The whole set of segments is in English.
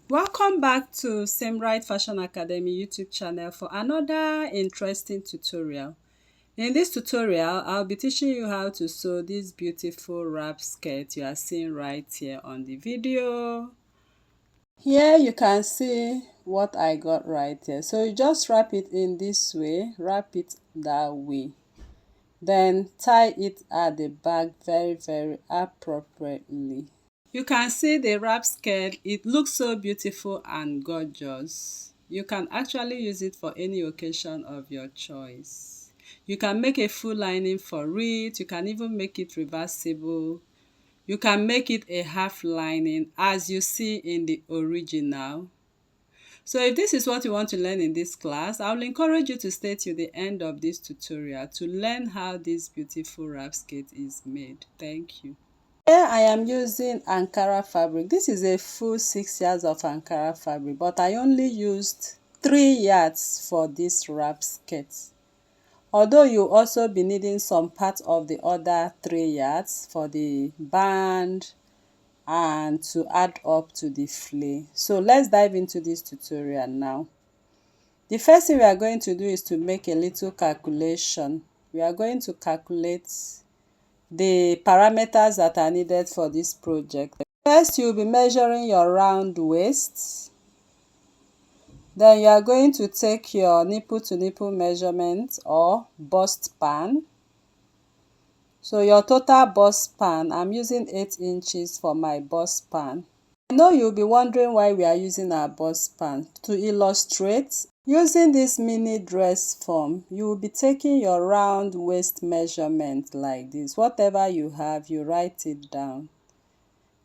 Welcome back to Right Fashion Academy YouTube channel for another interesting tutorial. In this tutorial, I'll be teaching you how to sew this beautiful wrap skirt you are seeing right here on the video. Here you can see what I got right here. So you just wrap it in this way, wrap it that way. Then tie it at the back very appropriately. You can see the wrap skirt. It looks so beautiful and gorgeous. You can actually use it for any occasion of your choice. You can make a full lining for it. You can even make it reversible. You can make it a half lining as you see in the original. So if this is what you want to learn in this class, I will encourage you to stay till the end of this tutorial to learn how this beautiful wrap skirt is made. Thank you. Here I am using Ankara fabric. This is a full 6 yards of Ankara fabric, but I only used 3 yards for this wrap skirt. Although you also be needing some part of the other 3 yards for the band and to add up to the flay. So let's dive into this tutorial now. The first thing we are going to do is to make a little calculation. We are going to calculate the parameters that are needed for this project. First, you'll be measuring your round waist. Then you are going to take your nipple to nipple measurement or bust span. So your total bust span, I'm using 8 inches for my bust span. I know you'll be wondering why we are using our bust span. To illustrate, using this mini dress form, you will be taking your round waist measurement like this. Whatever you have, you write it down.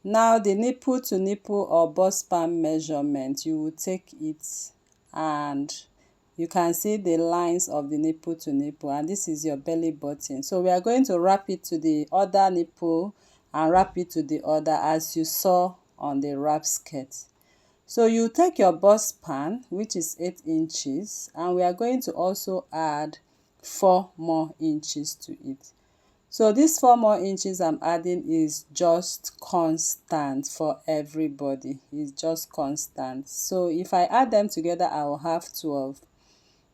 Now the nipple to nipple or bust span measurement, you will take it and you can see the lines of the nipple to nipple, and this is your belly button. So we are going to wrap it to the other nipple and wrap it to the other as you saw on the wrap skirt. So you take your bust span, which is 8 inches, and we are going to also add 4 more inches to it. So these 4 more inches I'm adding is just constant for everybody. It's just constant. So if I add them together, I will have 12.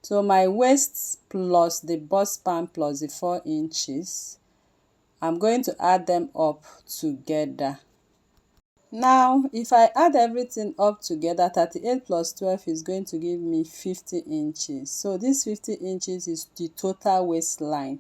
So my waist plus the bust span plus the 4 inches, I'm going to add them up together. Now, if I add everything up together, 38 plus 12 is going to give me 50 inches. So this 50 inches is the total waistline.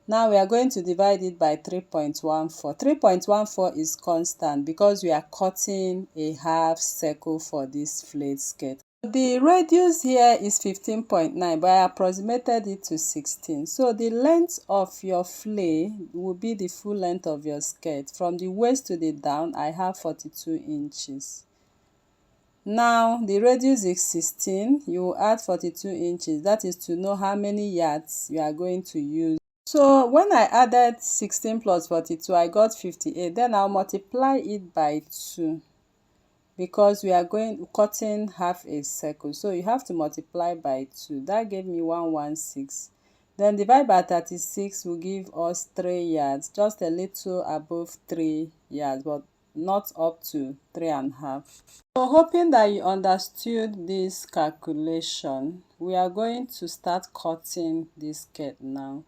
Now we are going to divide it by 3.14. 3.14 is constant because we are cutting a half circle for this flayed skirt. The radius here is 15.9, but I approximated it to 16. So the length of your flay will be the full length of your skirt. From the waist to the down, I have 42 inches. Now the radius is 16. You will add 42 inches. That is to know how many yards you are going to use. So when I added 16 plus 42, I got 58. Then I'll multiply it by 2 because we are cutting half a circle. So you have to multiply by 2. That gave me 116. Then divide by 36 will give us 3 yards, just a little above 3 yards, but not up to 3.5. So hoping that you understood this calculation, we are going to start cutting this skirt now.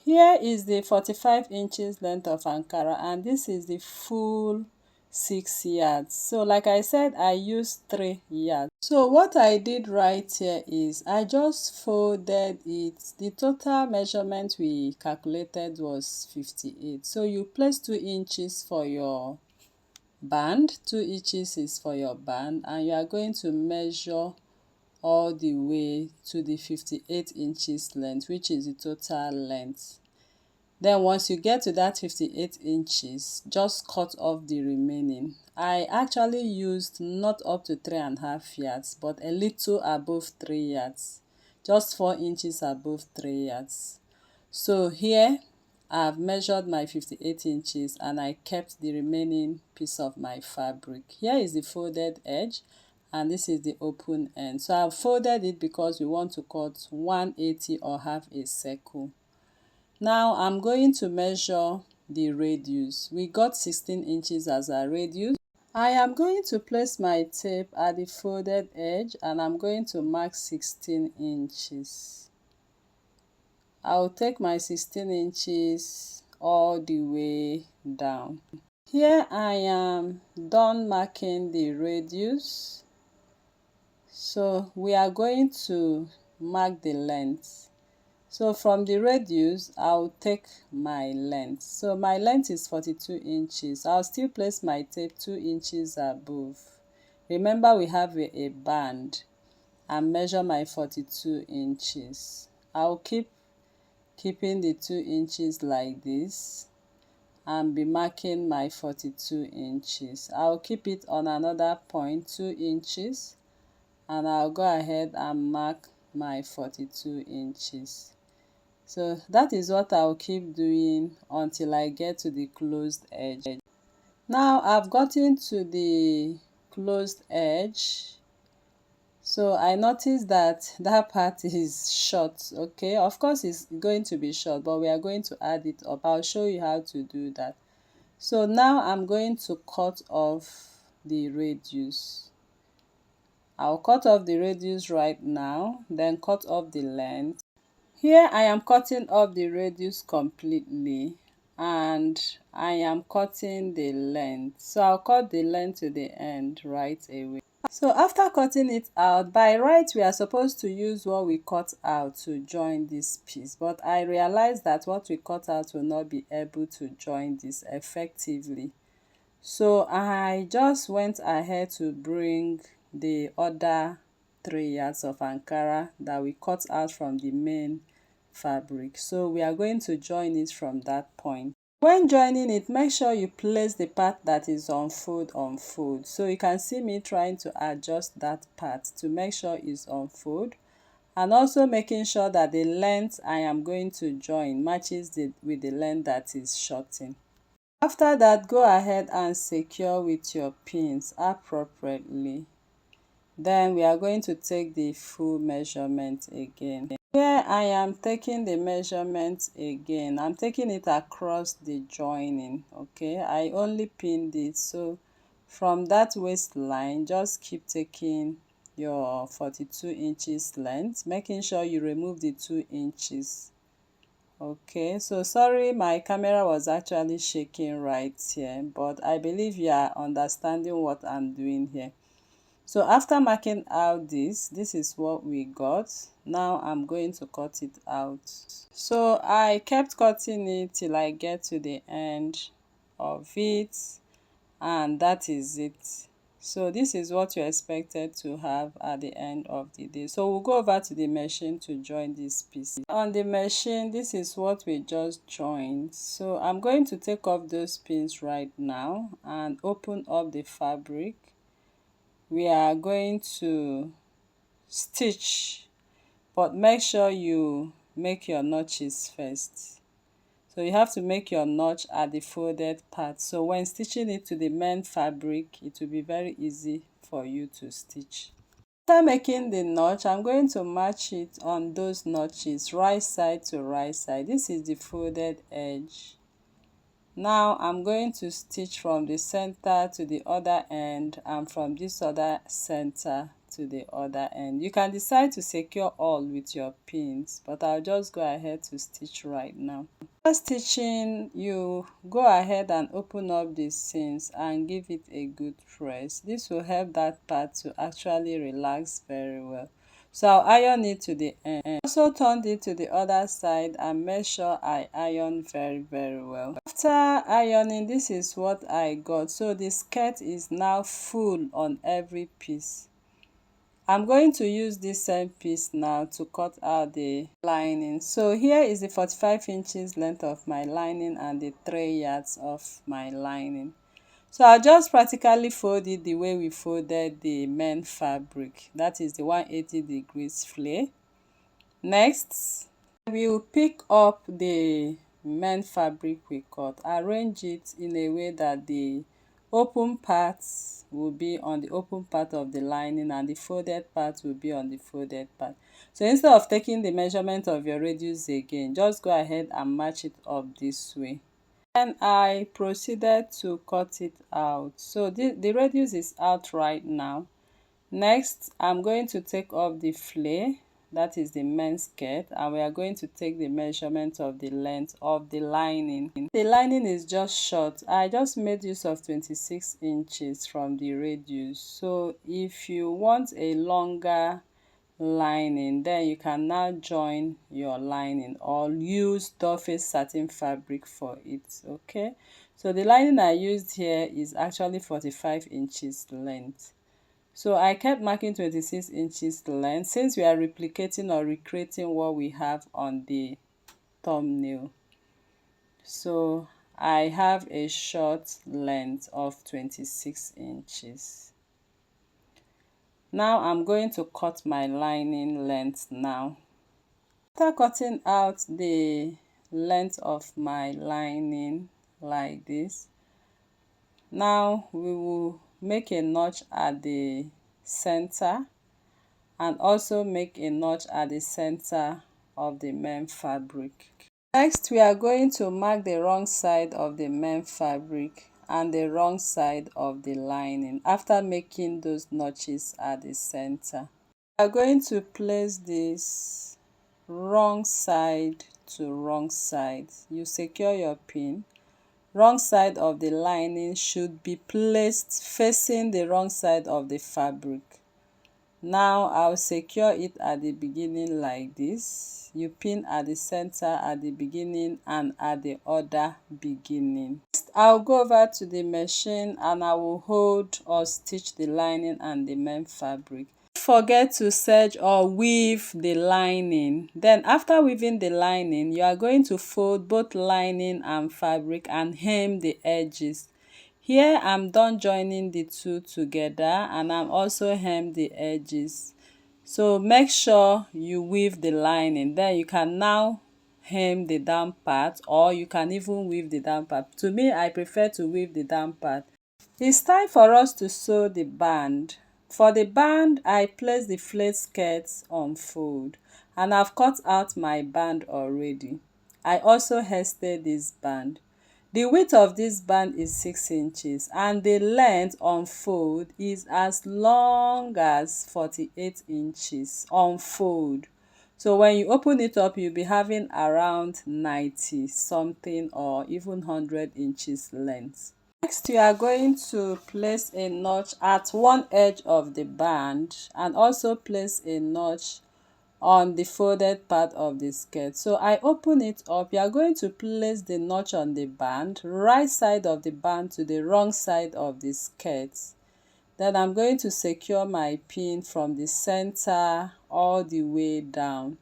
Here is the 45 inches length of Ankara, and this is the full 6 yards. So like I said, I used 3 yards. So what I did right here is I just folded it. The total measurement we calculated was 58. So you place 2 inches for your band, 2 inches is for your band, and you are going to measure all the way to the 58 inches length, which is the total length. Then once you get to that 58 inches, just cut off the remaining. I actually used not up to 3.5 yards, but a little above 3 yards, just 4 inches above 3 yards. So here I've measured my 58 inches and I kept the remaining piece of my fabric. Here is the folded edge and this is the open end. So I've folded it because we want to cut 180 or half a circle. Now I'm going to measure the radius. We got 16 inches as our radius. I am going to place my tape at the folded edge and I'm going to mark 16 inches. I'll take my 16 inches all the way down. Here I am done marking the radius. So we are going to mark the length. So from the radius, I'll take my length. So my length is 42 inches. I'll still place my tape 2 inches above. Remember we have a band and measure my 42 inches. I'll keeping the 2 inches like this and be marking my 42 inches. I'll keep it on another point, 2 inches, and I'll go ahead and mark my 42 inches. So that is what I'll keep doing until I get to the closed edge. Now I've gotten to the closed edge. So I noticed that that part is short. Okay, of course it's going to be short, but we are going to add it up. I'll show you how to do that. So now I'm going to cut off the radius. I'll cut off the radius right now, then cut off the length. Here I am cutting off the radius completely and I am cutting the length. So I'll cut the length to the end right away. So after cutting it out, by right we are supposed to use what we cut out to join this piece, but I realized that what we cut out will not be able to join this effectively. So I just went ahead to bring the other 3 yards of Ankara that we cut out from the main fabric. So we are going to join it from that point. When joining it, make sure you place the part that is on fold. So you can see me trying to adjust that part to make sure it's on fold, and also making sure that the length I am going to join matches with the length that is shorting. After that, go ahead and secure with your pins appropriately. Then we are going to take the full measurement again. Here I am taking the measurement again. I'm taking it across the joining. Okay, I only pinned it. So from that waistline, just keep taking your 42 inches length, making sure you remove the 2 inches. Okay, so sorry my camera was actually shaking right here, but I believe you are understanding what I'm doing here. So after marking out this is what we got. Now I'm going to cut it out. So I kept cutting it till I get to the end of it, and that is it. So this is what you're expected to have at the end of the day. So we'll go over to the machine to join this piece. On the machine, this is what we just joined. So I'm going to take off those pins right now and open up the fabric. We are going to stitch, but make sure you make your notches first. So you have to make your notch at the folded part. So when stitching it to the main fabric, it will be very easy for you to stitch. After making the notch, I'm going to match it on those notches, right side to right side. This is the folded edge. Now I'm going to stitch from the center to the other end and from this other center to the other end. You can decide to secure all with your pins, but I'll just go ahead to stitch right now. After stitching, you go ahead and open up the seams and give it a good press. This will help that part to actually relax very well. So I'll iron it to the end. Also turned it to the other side and make sure I iron very well. After ironing, this is what I got. So the skirt is now full on every piece. I'm going to use this same piece now to cut out the lining. So here is the 45 inches length of my lining and the 3 yards of my lining. So I'll just practically fold it the way we folded the main fabric. That is the 180 degrees flare. Next, we will pick up the main fabric we cut, arrange it in a way that the open parts will be on the open part of the lining and the folded part will be on the folded part. So instead of taking the measurement of your radius again, just go ahead and match it up this way. And I proceeded to cut it out. So the radius is out right now. Next, I'm going to take off the flare, that is the main skirt, and we are going to take the measurement of the length of the lining. The lining is just short. I just made use of 26 inches from the radius. So if you want a longer lining, then you can now join your lining or use dollface satin fabric for it. Okay, so the lining I used here is actually 45 inches length. So I kept marking 26 inches length since we are replicating or recreating what we have on the thumbnail. So I have a short length of 26 inches. Now I'm going to cut my lining length now. After cutting out the length of my lining like this, now we will make a notch at the center and also make a notch at the center of the main fabric. Next, we are going to mark the wrong side of the main fabric and the wrong side of the lining after making those notches at the center. We are going to place this wrong side to wrong side. You secure your pin. Wrong side of the lining should be placed facing the wrong side of the fabric. Now I'll secure it at the beginning like this. You pin at the center, at the beginning, and at the other beginning. Next, I'll go over to the machine and I will hold or stitch the lining and the main fabric. Don't forget to serge or weave the lining. Then after weaving the lining, you are going to fold both lining and fabric and hem the edges. Here I'm done joining the two together and I'm also hem the edges. So make sure you weave the lining. Then you can now hem the down part, or you can even weave the down part. To me, I prefer to weave the down part. It's time for us to sew the band. For the band, I place the flared skirts on fold and I've cut out my band already. I also hairstyled this band. The width of this band is 6 inches and the length on fold is as long as 48 inches on fold. So when you open it up, you'll be having around 90 something or even 100 inches length. Next, you are going to place a notch at one edge of the band and also place a notch on the folded part of the skirt. So I open it up. You are going to place the notch on the band, right side of the band to the wrong side of the skirt. Then I'm going to secure my pin from the center all the way down.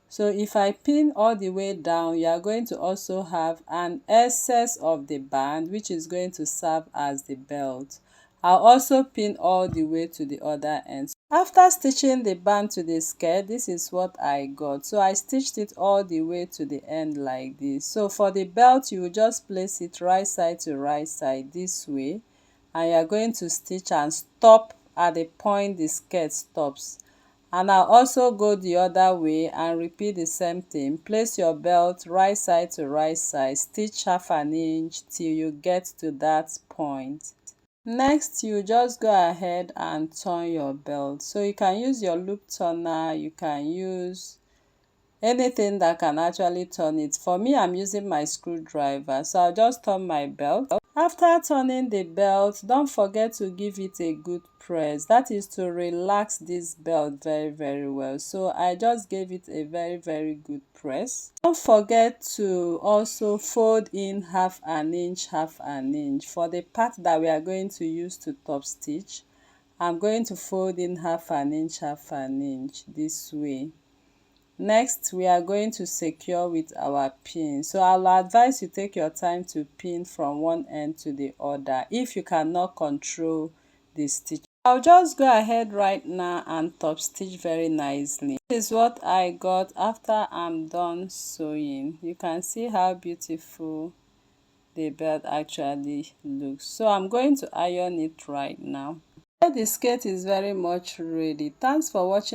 So if I pin all the way down, you are going to also have an excess of the band, which is going to serve as the belt. I'll also pin all the way to the other end. After stitching the band to the skirt, this is what I got. So I stitched it all the way to the end like this. So for the belt, you will just place it right side to right side this way. And you are going to stitch and stop at the point the skirt stops. And I'll also go the other way and repeat the same thing. Place your belt right side to right side, stitch half an inch till you get to that point. Next, you just go ahead and turn your belt. So you can use your loop turner, you can use anything that can actually turn it. For me, I'm using my screwdriver, so I'll just turn my belt. After turning the belt, don't forget to give it a good press. That is to relax this belt very well. So I just gave it a very good press. Don't forget to also fold in half an inch for the part that we are going to use to top stitch. I'm going to fold in half an inch this way. Next, we are going to secure with our pin. So I'll advise you take your time to pin from one end to the other if you cannot control the stitch. I'll just go ahead right now and top stitch very nicely. This is what I got after I'm done sewing. You can see how beautiful the belt actually looks. So I'm going to iron it right now. The skirt is very much ready. Thanks for watching.